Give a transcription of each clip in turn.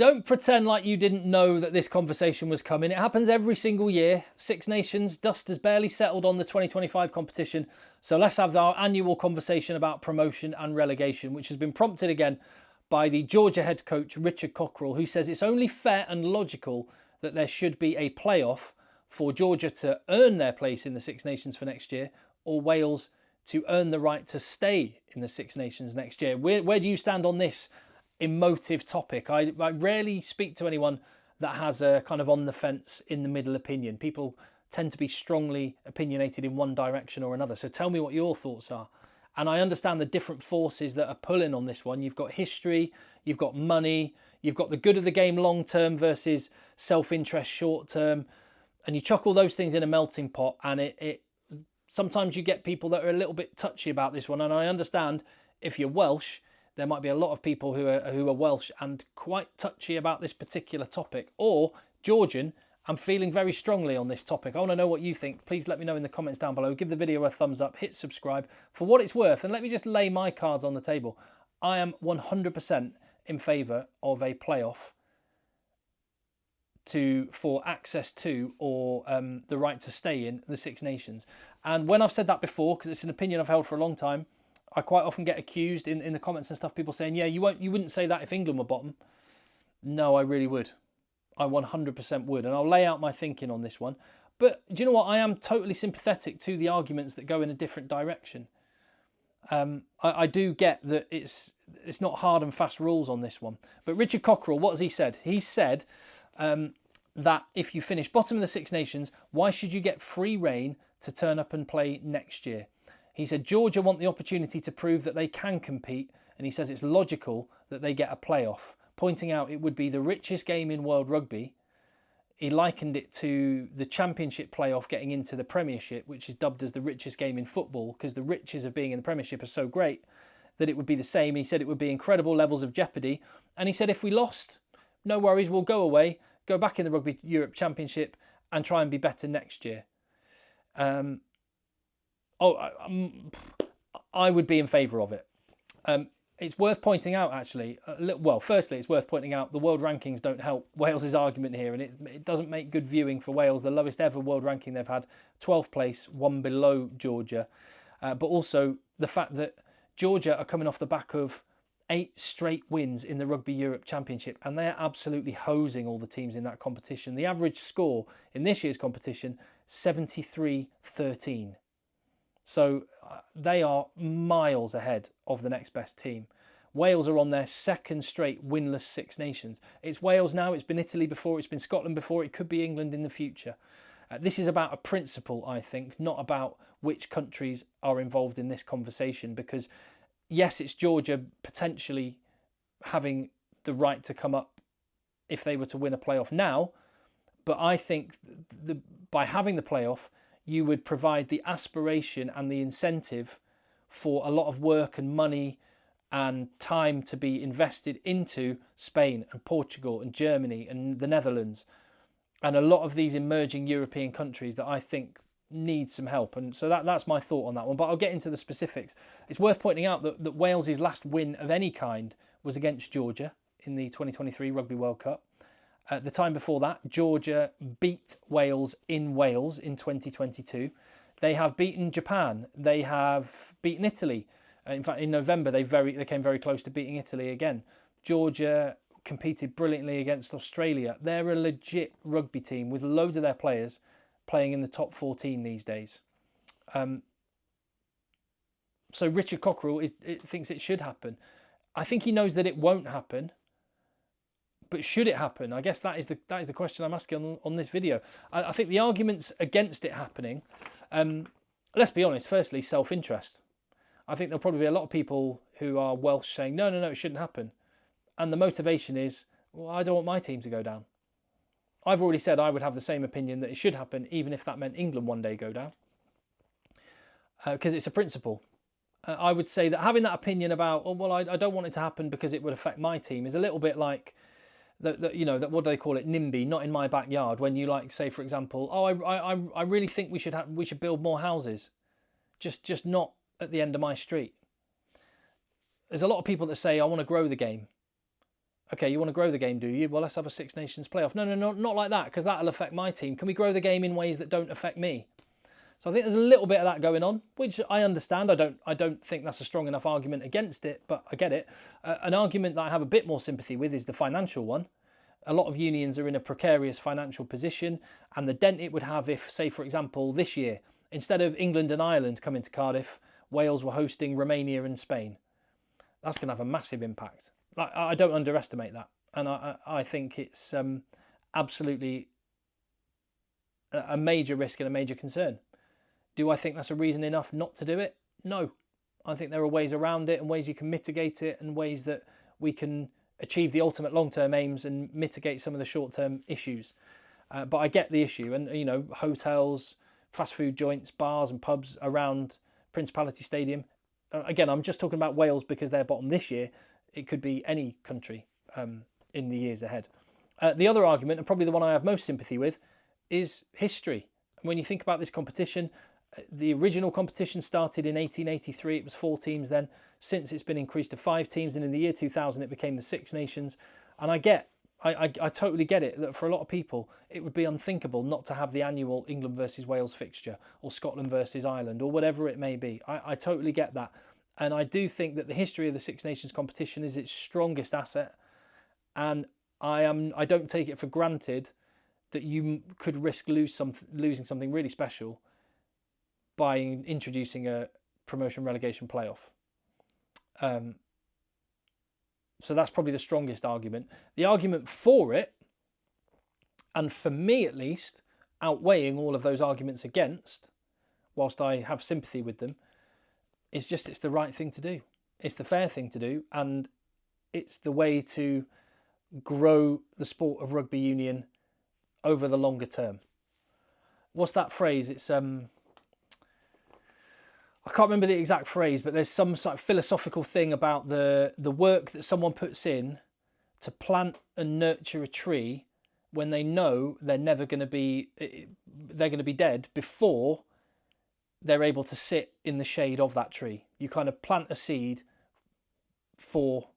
Don't pretend like you didn't know that this conversation was coming. It happens every single year. Six Nations, dust has barely settled on the 2025 competition. So let's have our annual conversation about promotion and relegation, which has been prompted again by the Georgia head coach, Richard Cochrell, who says it's only fair and logical that there should be a playoff for Georgia to earn their place in the Six Nations for next year, or Wales to earn the right to stay in the Six Nations next year. Where do you stand on this emotive topic? I rarely speak to anyone that has a kind of on the fence, in the middle opinion. People tend to be strongly opinionated in one direction or another. So tell me what your thoughts are. And I understand the different forces that are pulling on this one. You've got history, you've got money, you've got the good of the game long term versus self-interest short term. And you chuck all those things in a melting pot, and it sometimes you get people that are a little bit touchy about this one. And I understand if you're Welsh, there might be a lot of people who are Welsh and quite touchy about this particular topic. Or Georgian, I'm feeling very strongly on this topic. I want to know what you think. Please let me know in the comments down below. Give the video a thumbs up, hit subscribe for what it's worth. And let me just lay my cards on the table. I am 100% in favour of a playoff for access to or the right to stay in the Six Nations. And when I've said that before, because it's an opinion I've held for a long time, I quite often get accused in the comments and stuff, people saying, yeah, you wouldn't say that if England were bottom. No, I really would. I 100% would. And I'll lay out my thinking on this one. But do you know what? I am totally sympathetic to the arguments that go in a different direction. I do get that it's not hard and fast rules on this one. But Richard Cochrell, what has he said? He said that if you finish bottom of the Six Nations, why should you get free rein to turn up and play next year? He said Georgia want the opportunity to prove that they can compete, and he says it's logical that they get a playoff, pointing out it would be the richest game in world rugby. He likened it to the championship playoff getting into the Premiership, which is dubbed as the richest game in football, because the riches of being in the Premiership are so great that it would be the same. He said it would be incredible levels of jeopardy, and he said if we lost, no worries, we'll go away, go back in the Rugby Europe Championship and try and be better next year. I would be in favour of it. It's worth pointing out, actually, well, firstly, it's worth pointing out the world rankings don't help Wales's argument here, and it doesn't make good viewing for Wales. The lowest ever world ranking they've had, 12th place, one below Georgia. But also the fact that Georgia are coming off the back of 8 straight wins in the Rugby Europe Championship, and they're absolutely hosing all the teams in that competition. The average score in this year's competition, 73-13. So they are miles ahead of the next best team. Wales are on their second straight winless Six Nations. It's Wales now, it's been Italy before, it's been Scotland before, it could be England in the future. This is about a principle, I think, not about which countries are involved in this conversation, because yes, it's Georgia potentially having the right to come up if they were to win a playoff now, but I think by having the playoff, you would provide the aspiration and the incentive for a lot of work and money and time to be invested into Spain and Portugal and Germany and the Netherlands and a lot of these emerging European countries that I think need some help. And so that's my thought on that one, but I'll get into the specifics. It's worth pointing out that Wales's last win of any kind was against Georgia in the 2023 Rugby World Cup. The time before that, Georgia beat Wales in 2022. They have beaten Japan. They have beaten Italy. In fact, in November, they came very close to beating Italy again. Georgia competed brilliantly against Australia. They're a legit rugby team with loads of their players playing in the top 14 these days. So Richard Cochrell thinks it should happen. I think he knows that it won't happen. But should it happen? I guess that is the question I'm asking on this video. I think the arguments against it happening, let's be honest, firstly, self-interest. I think there'll probably be a lot of people who are Welsh saying, no, it shouldn't happen. And the motivation is, well, I don't want my team to go down. I've already said I would have the same opinion that it should happen, even if that meant England one day go down. Because it's a principle. I would say that having that opinion about, oh, well, I don't want it to happen because it would affect my team is a little bit like, what do they call it? NIMBY, not in my backyard. When you say, for example, oh, I really think we should build more houses, just not at the end of my street. There's a lot of people that say I want to grow the game, Okay, you want to grow the game, do you? Well, let's have a Six Nations playoff. No, not like that, because that'll affect my team. Can we grow the game in ways that don't affect me? So I think there's a little bit of that going on, which I understand. I don't think that's a strong enough argument against it, but I get it. An argument that I have a bit more sympathy with is the financial one. A lot of unions are in a precarious financial position, and the dent it would have if, say, for example, this year, instead of England and Ireland coming to Cardiff, Wales were hosting Romania and Spain. That's going to have a massive impact. I don't underestimate that, and I think it's absolutely a major risk and a major concern. Do I think that's a reason enough not to do it? No. I think there are ways around it and ways you can mitigate it and ways that we can achieve the ultimate long-term aims and mitigate some of the short-term issues. But I get the issue, and you know, hotels, fast food joints, bars and pubs around Principality Stadium. Again, I'm just talking about Wales because they're bottom this year. It could be any country in the years ahead. The other argument, and probably the one I have most sympathy with, is history. When you think about this competition, the original competition started in 1883. It was 4 teams then. Since it's been increased to 5 teams, and in the year 2000 it became the Six Nations. And I totally get it that for a lot of people it would be unthinkable not to have the annual England versus Wales fixture or Scotland versus Ireland or whatever it may be. I totally get that. And I do think that the history of the Six Nations competition is its strongest asset. And I don't take it for granted that you could risk losing something really special by introducing a promotion relegation playoff. So that's probably the strongest argument. The argument for it, and for me at least, outweighing all of those arguments against, whilst I have sympathy with them, is just it's the right thing to do. It's the fair thing to do, and it's the way to grow the sport of rugby union over the longer term. What's that phrase? It's I can't remember the exact phrase, but there's some sort of philosophical thing about the work that someone puts in to plant and nurture a tree when they know they're going to be dead before they're able to sit in the shade of that tree. You kind of plant a seed for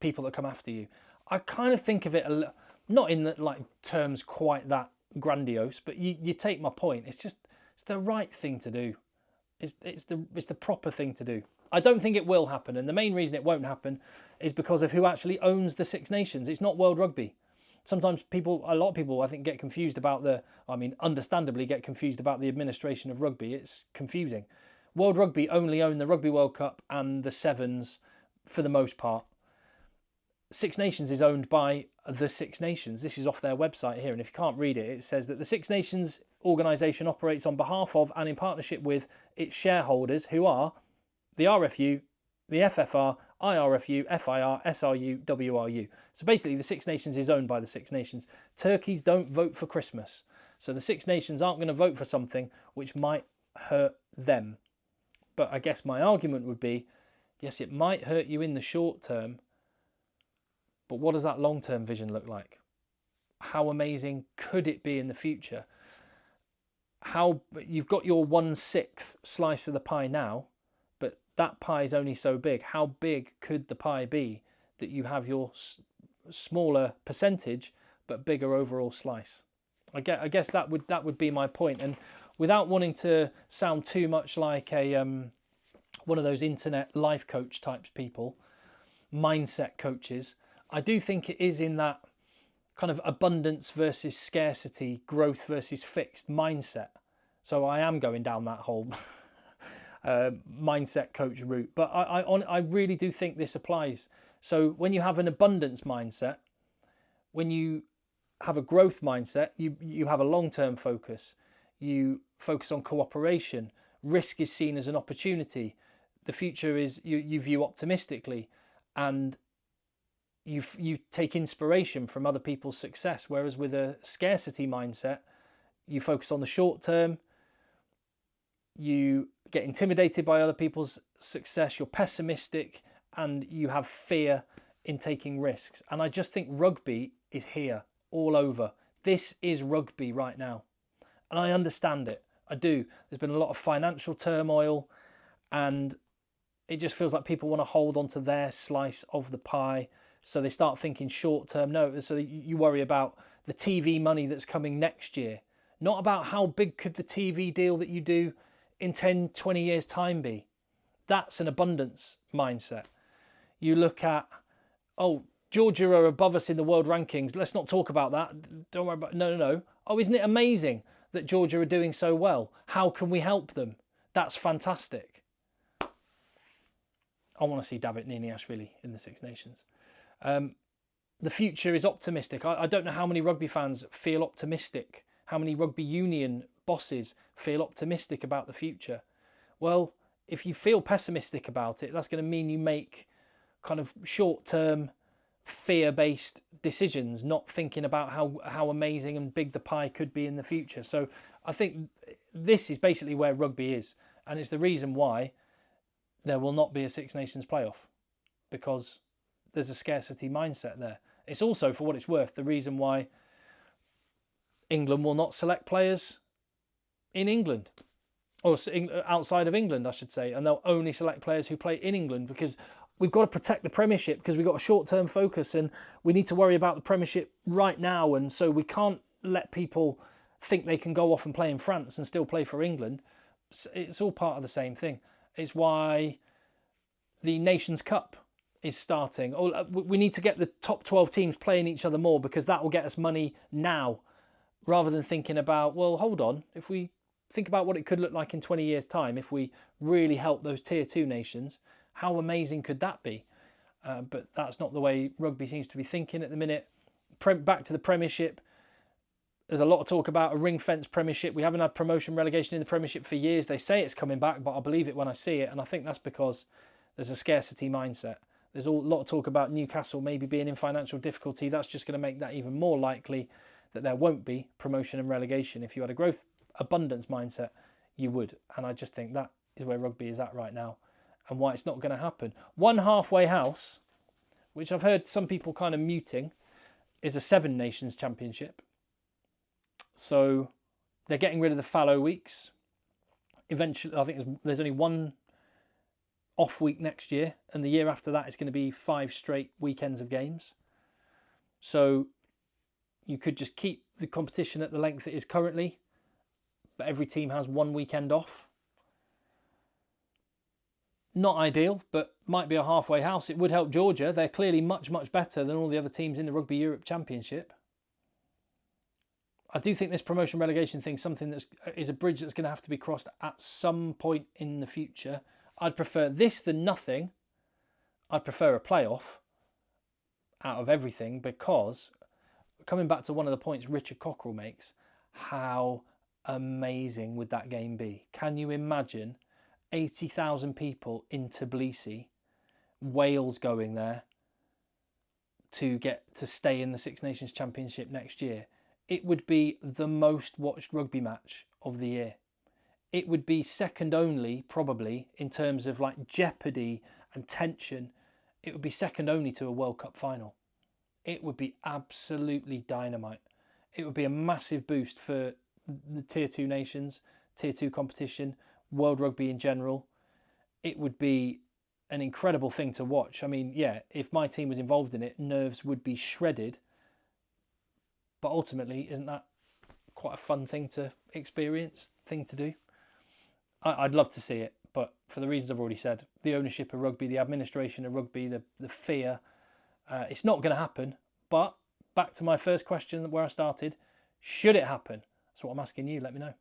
people that come after you. I kind of think of it not in terms quite that grandiose, but you take my point. It's the right thing to do. It's the proper thing to do. I don't think it will happen, and the main reason it won't happen is because of who actually owns the Six Nations. It's not World Rugby. Sometimes a lot of people, I think, get confused about understandably get confused about the administration of rugby. It's confusing. World Rugby only own the Rugby World Cup and the Sevens for the most part. Six Nations is owned by the Six Nations. This is off their website here, and if you can't read it, it says that the Six Nations organisation operates on behalf of and in partnership with its shareholders, who are the RFU, the FFR, IRFU, FIR, SRU, WRU. So basically the Six Nations is owned by the Six Nations. Turkeys don't vote for Christmas. So the Six Nations aren't going to vote for something which might hurt them. But I guess my argument would be, yes, it might hurt you in the short term, but what does that long-term vision look like? How amazing could it be in the future? You've got your 1/6 slice of the pie now, but that pie is only so big. How big could the pie be that you have your smaller percentage but bigger overall slice? I guess that would be my point. And without wanting to sound too much like a one of those internet life coach types people, mindset coaches, I do think it is in that kind of abundance versus scarcity, growth versus fixed mindset. So I am going down that whole mindset coach route. But I really do think this applies. So when you have an abundance mindset, when you have a growth mindset, you have a long-term focus. You focus on cooperation. Risk is seen as an opportunity. The future is you view optimistically, and you take inspiration from other people's success. Whereas with a scarcity mindset, you focus on the short term. You get intimidated by other people's success. You're pessimistic, and you have fear in taking risks. And I just think rugby is here all over. This is rugby right now. And I understand it. I do. There's been a lot of financial turmoil, and it just feels like people want to hold on to their slice of the pie. So they start thinking short-term. No, so you worry about the TV money that's coming next year, not about how big could the TV deal that you do in 10, 20 years' time be. That's an abundance mindset. You look at, oh, Georgia are above us in the world rankings. Let's not talk about that. Don't worry about it. No. Oh, isn't it amazing that Georgia are doing so well? How can we help them? That's fantastic. I want to see David Niniashvili in the Six Nations. The future is optimistic. I don't know how many rugby fans feel optimistic, how many rugby union bosses feel optimistic about the future. Well, if you feel pessimistic about it, that's going to mean you make kind of short-term, fear-based decisions, not thinking about how amazing and big the pie could be in the future. So I think this is basically where rugby is, and it's the reason why there will not be a Six Nations playoff, because there's a scarcity mindset there. It's also, for what it's worth, the reason why England will not select players in England, or outside of England, I should say, and they'll only select players who play in England, because we've got to protect the Premiership, because we've got a short-term focus and we need to worry about the Premiership right now, and so we can't let people think they can go off and play in France and still play for England. It's all part of the same thing. It's why the Nations Cup is starting. We need to get the top 12 teams playing each other more, because that will get us money now, rather than thinking about, well, hold on, if we think about what it could look like in 20 years' time, if we really help those Tier 2 nations, how amazing could that be? But that's not the way rugby seems to be thinking at the minute. Back to the Premiership, there's a lot of talk about a ring-fence Premiership. We haven't had promotion relegation in the Premiership for years. They say it's coming back, but I believe it when I see it, and I think that's because there's a scarcity mindset. There's a lot of talk about Newcastle maybe being in financial difficulty. That's just going to make that even more likely that there won't be promotion and relegation. If you had a growth abundance mindset, you would. And I just think that is where rugby is at right now, and why it's not going to happen. One halfway house, which I've heard some people kind of muting, is a Seven Nations Championship. So they're getting rid of the fallow weeks. Eventually, I think there's only one off week next year, and the year after that it's going to be 5 straight weekends of games. So you could just keep the competition at the length it is currently, but every team has 1 weekend off. Not ideal, but might be a halfway house. It would help Georgia. They're clearly much, much better than all the other teams in the Rugby Europe Championship. I do think this promotion relegation thing is something that is a bridge that's going to have to be crossed at some point in the future. I'd prefer this than nothing. I'd prefer a playoff out of everything, because, coming back to one of the points Richard Cochrell makes, how amazing would that game be? Can you imagine 80,000 people in Tbilisi, Wales going there to get to stay in the Six Nations Championship next year? It would be the most watched rugby match of the year. It would be second only, probably, in terms of like jeopardy and tension. It would be second only to a World Cup final. It would be absolutely dynamite. It would be a massive boost for the Tier 2 nations, Tier 2 competition, world rugby in general. It would be an incredible thing to watch. I mean, yeah, if my team was involved in it, nerves would be shredded. But ultimately, isn't that quite a fun thing to experience, thing to do? I'd love to see it, but for the reasons I've already said, the ownership of rugby, the administration of rugby, the fear, it's not going to happen. But back to my first question where I started, should it happen? That's what I'm asking you. Let me know.